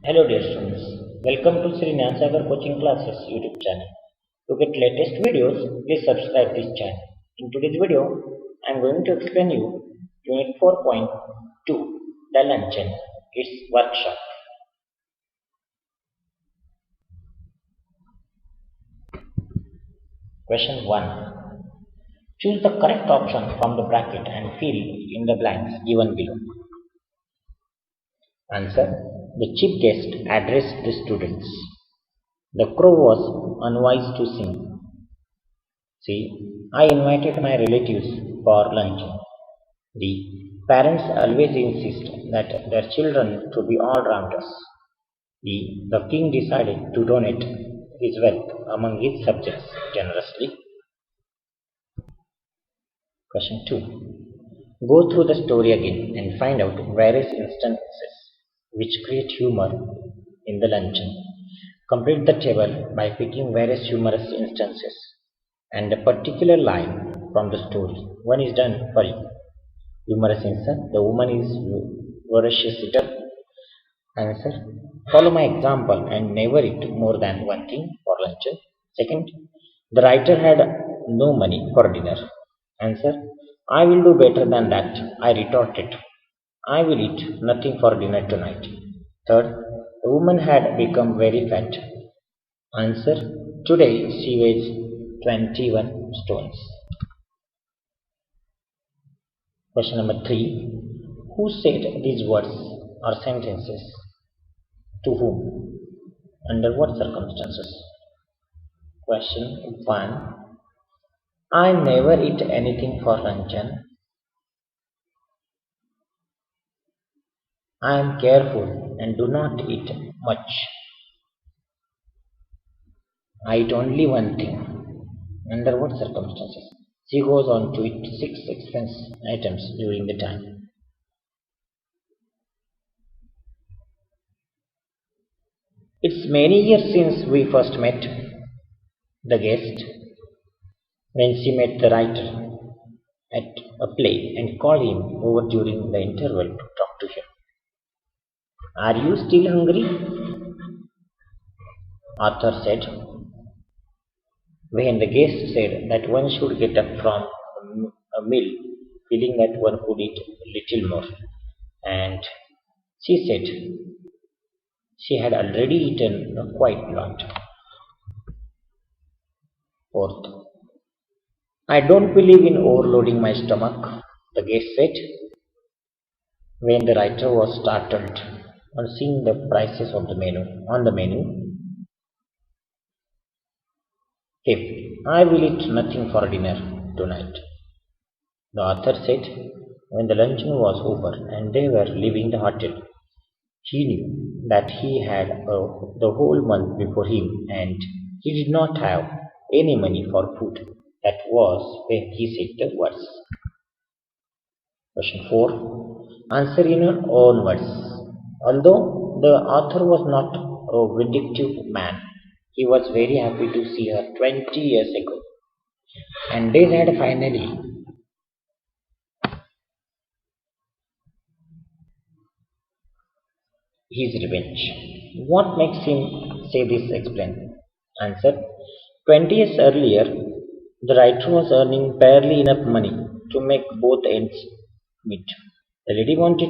Hello dear students, welcome to Sri Nyansagar Coaching Classes YouTube channel. To get latest videos, please subscribe this channel. In today's video, I am going to explain you Unit 4.2 The Luncheon, its workshop. Question 1. Choose the correct option from the bracket and fill in the blanks given below. Answer. The chief guest addressed the students. The crow was unwise to sing. See, I invited my relatives for lunch. The parents always insist that their children to be all rounders. The king decided to donate his wealth among his subjects generously. Question 2. Go through the story again and find out various instances which create humor in the luncheon. Complete the table by picking various humorous instances and a particular line from the story. One is done for you. Humorous instance. The woman is voracious eater. Answer. Follow my example and never eat more than one thing for luncheon. Second. The writer had no money for dinner. Answer. I will do better than that. I retorted. I will eat nothing for dinner tonight. Third. The woman had become very fat. Answer. Today she weighs 21 stones. Question number 3. Who said these words or sentences? To whom? Under what circumstances? Question 1. I never eat anything for luncheon. I am careful and do not eat much. I eat only one thing. Under what circumstances? She goes on to eat 6 expense items during the time. It's many years since we first met. The guest, when she met the writer at a play and called him over during the interval to talk to him. Are you still hungry? Author said. When the guest said that one should get up from a meal feeling that one could eat a little more, and she said she had already eaten quite a lot. Fourth, I don't believe in overloading my stomach, the guest said, when the writer was startled on seeing the prices of the menu. Fifth, I will eat nothing for dinner tonight, the author said, when the luncheon was over and they were leaving the hotel. He knew that he had the whole month before him and he did not have any money for food. That was when he said the words. Question 4. Answer in your own words. Although the author was not a vindictive man, he was very happy to see her 20 years ago. And days had finally his revenge. What makes him say this? Explain. Answer. 20 years earlier, the writer was earning barely enough money to make both ends meet. The lady wanted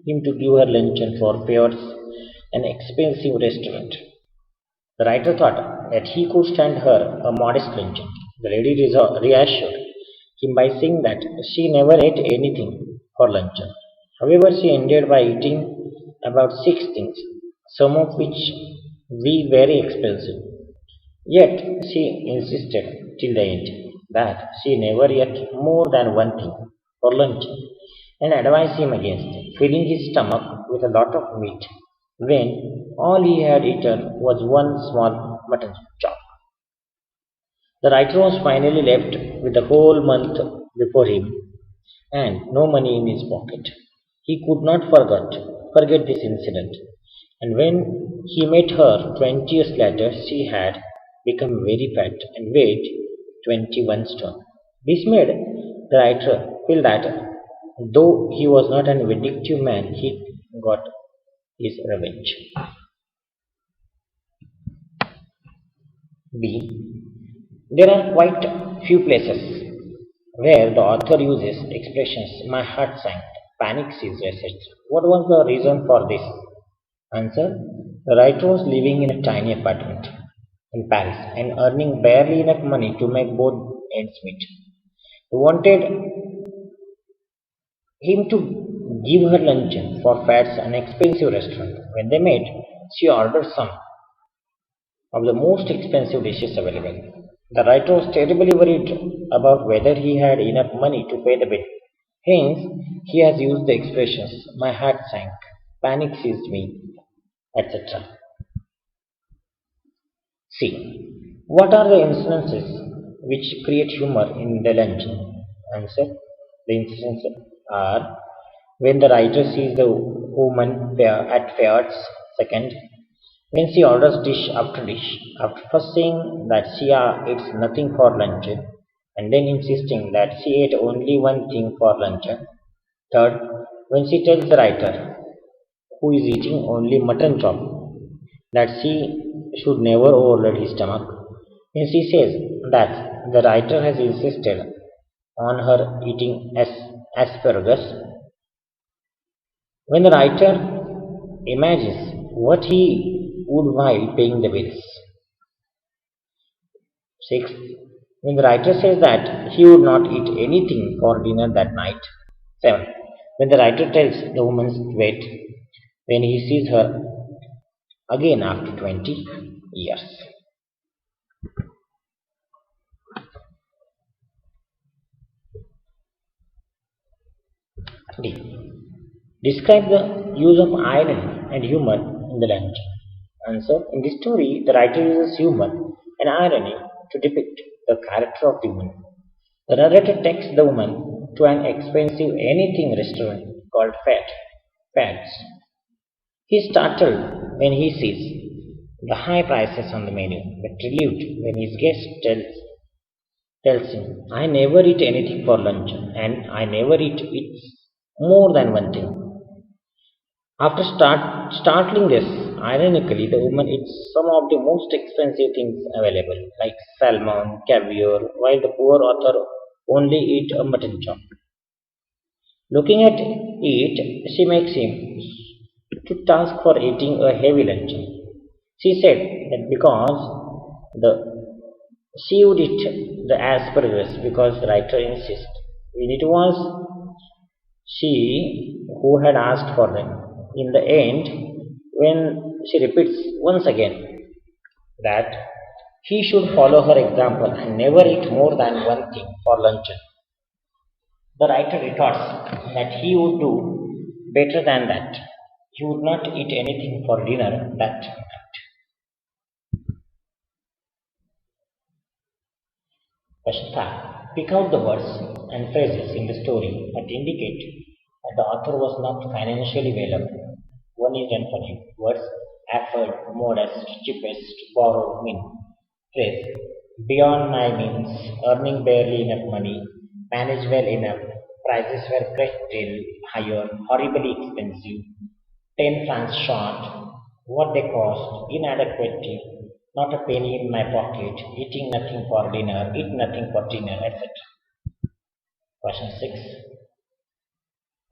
him to give her luncheon for fares an expensive restaurant. The writer thought that he could stand her a modest luncheon. The lady reassured him by saying that she never ate anything for luncheon. However, she ended by eating about 6 things, some of which were very expensive. Yet she insisted till the end that she never ate more than one thing for lunch and advised him against filling his stomach with a lot of meat when all he had eaten was one small mutton chop. The writer was finally left with the whole month before him and no money in his pocket. He could not forget this incident, and when he met her 20 years later, she had become very fat and weighed 21 stone. This made the writer feel that though he was not an vindictive man, is revenge. B. There are quite few places where the author uses expressions my heart sank, panic seized, etc. What was the reason for this? Answer. The writer was living in a tiny apartment in Paris and earning barely enough money to make both ends meet. He wanted him to give her luncheon for fares an expensive restaurant. When they met, she ordered some of the most expensive dishes available. The writer was terribly worried about whether he had enough money to pay the bill. Hence, he has used the expressions my heart sank, panic seized me, etc. C. What are the instances which create humor in the luncheon? Answer. The instances are when the writer sees the woman at fairs. Second, when she orders dish after first saying that she eats nothing for luncheon and then insisting that she ate only one thing for luncheon. Third, when she tells the writer, who is eating only mutton chop, that she should never overload his stomach. When she says that the writer has insisted on her eating asparagus, when the writer imagines what he would while paying the bills. Sixth, when the writer says that he would not eat anything for dinner that night. Seventh, when the writer tells the woman's wait when he sees her again after 20 years. D. Describe the use of irony and humor in the lunch. Answer. In this story, the writer uses humor and irony to depict the character of the woman. The narrator takes the woman to an expensive anything restaurant called Fats. He is startled when he sees the high prices on the menu, but relieved when his guest tells him, I never eat anything for lunch, and I never eat more than one thing. After startling this, ironically, the woman eats some of the most expensive things available, like salmon, caviar, while the poor author only eat a mutton chop. Looking at it, she makes him to task for eating a heavy lunch. She said that because the she would eat the asparagus because the writer insists. When it was she who had asked for them. In the end, when she repeats once again that he should follow her example and never eat more than one thing for luncheon, the writer retorts that he would do better than that. He would not eat anything for dinner that night. Question 5. Pick out the words and phrases in the story that indicate that the author was not financially well off. One is done for you. Words effort, modest, cheapest, borrow, mean. Phrase beyond my means, earning barely enough money, manage well enough, prices were pressed till higher, horribly expensive, 10 francs short, what they cost, inadequate, not a penny in my pocket, eating nothing for dinner, eat nothing for dinner, etc. Question 6.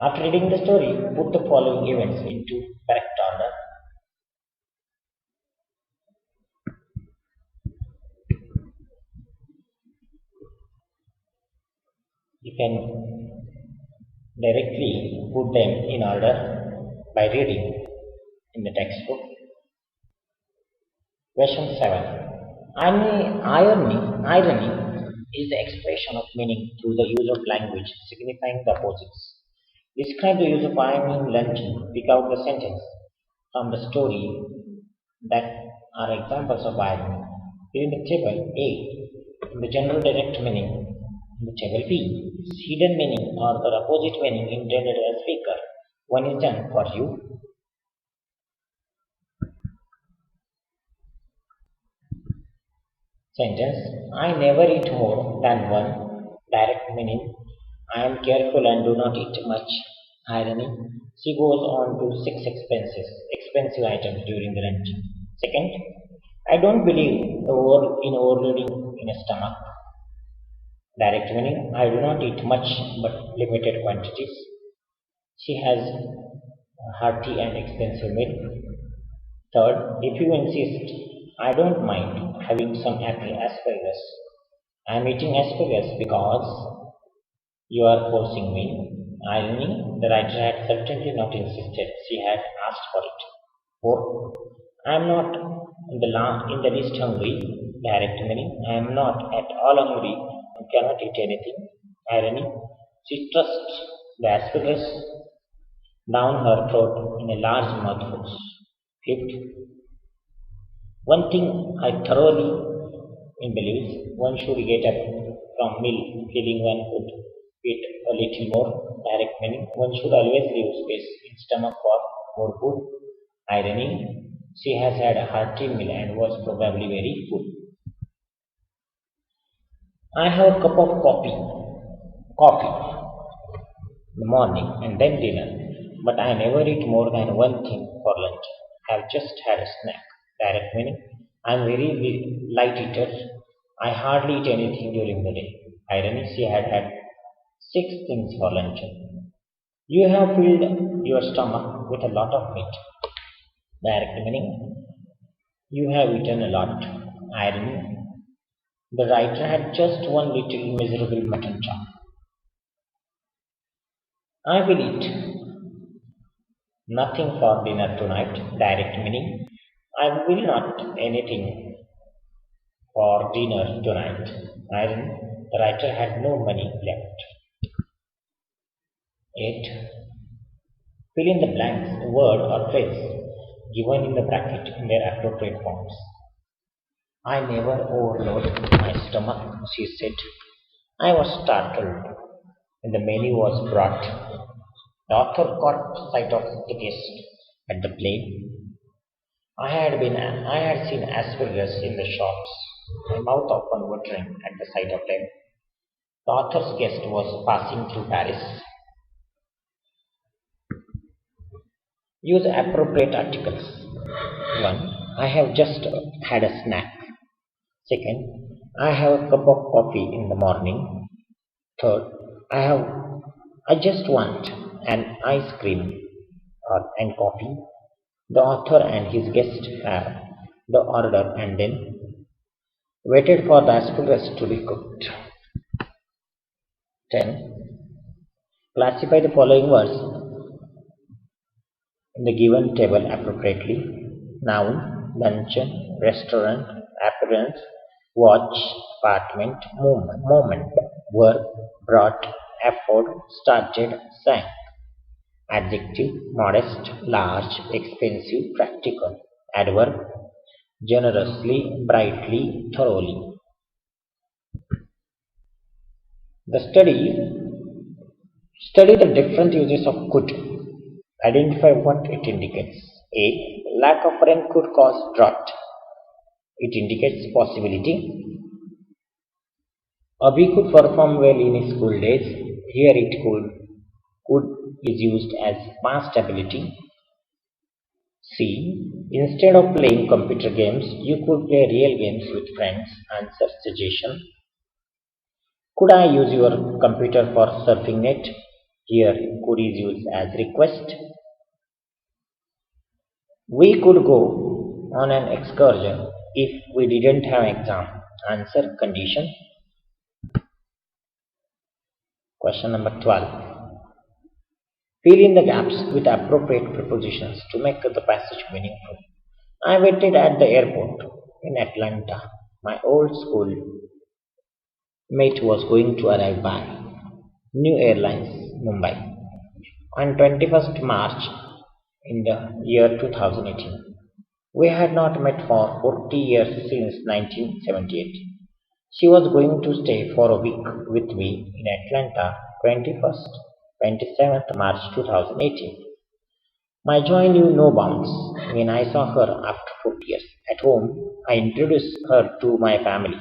After reading the story, put the following events into correct order. You can directly put them in order by reading in the textbook. Question 7. Irony is the expression of meaning through the use of language signifying the opposites. Describe the use of irony in luncheon. Pick out the sentence from the story that are examples of irony. Here in the table A, in the general direct meaning, in the table B, is hidden meaning or the opposite meaning intended as speaker. One is done for you. Sentence I never eat more than one. Direct meaning I am careful and do not eat much. Irony she goes on to six expensive items during the lunch. Second, I don't believe in overloading in a stomach. Direct meaning I do not eat much but limited quantities. She has a hearty and expensive meal. Third, if you insist, I don't mind having some asparagus. I am eating asparagus because you are forcing me. Irony, the writer had certainly not insisted, she had asked for it. Four, I am not in the least hungry. Direct meaning, I am not at all hungry and cannot eat anything. Irony, she trusts the asparagus down her throat in a large mouthful. Fifth, one thing I thoroughly believe one should get up from meal feeling one could eat a little more. Direct meaning one should always leave space in stomach for more food. Irony, she has had a hearty meal and was probably very full. I have a cup of coffee in the morning and then dinner, but I never eat more than one thing for lunch. I have just had a snack. Direct meaning I am very light eater. I hardly eat anything during the day. Irony, she had had six things for lunch. You have filled your stomach with a lot of meat. Direct meaning you have eaten a lot. Irony, the writer had just one little miserable mutton chop. I will eat nothing for dinner tonight. Direct meaning I will not anything for dinner tonight. Irony, the writer had no money left. 8. Fill in the blanks, word or phrase given in the bracket in their appropriate forms. I never overload my stomach, she said. I was startled when the menu was brought. The author caught sight of the guest at the plate. I had seen asparagus in the shops, my mouth open watering at the sight of them. The author's guest was passing through Paris. Use appropriate articles. 1. I have just had a snack. Second, I have a cup of coffee in the morning. Third, I just want an ice cream and coffee. The author and his guest have the order and then waited for the asparagus to be cooked. 10. Classify the following words in the given table appropriately. Noun, luncheon, restaurant, appearance, watch, apartment, moment, work, brought, afford, started, sang. Adjective, modest, large, expensive, practical. Adverb, generously, brightly, thoroughly. The study the different uses of could. Identify what it indicates. A. Lack of rain could cause drought. It indicates possibility. Abhi could perform well in his school days. Here it could is used as past ability. C. Instead of playing computer games, you could play real games with friends. Answer suggestion. Could I use your computer for surfing net? Here could is used as request. We could go on an excursion if we didn't have exam. Answer condition. Question number 12. Fill in the gaps with appropriate prepositions to make the passage meaningful. I waited at the airport in Atlanta. My old school mate was going to arrive by New Airlines, Mumbai, on 21st March in the year 2018. We had not met for 40 years since 1978. She was going to stay for a week with me in Atlanta, 27th March 2018. My joy knew no bounds when I saw her after 40 years. At home, I introduced her to my family.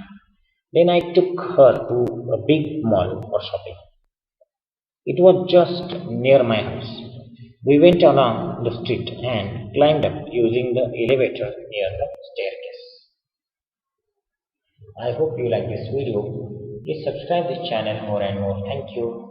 Then I took her to a big mall for shopping. It was just near my house. We went along the street and climbed up using the elevator near the staircase. I hope you like this video. Please subscribe this channel more and more. Thank you.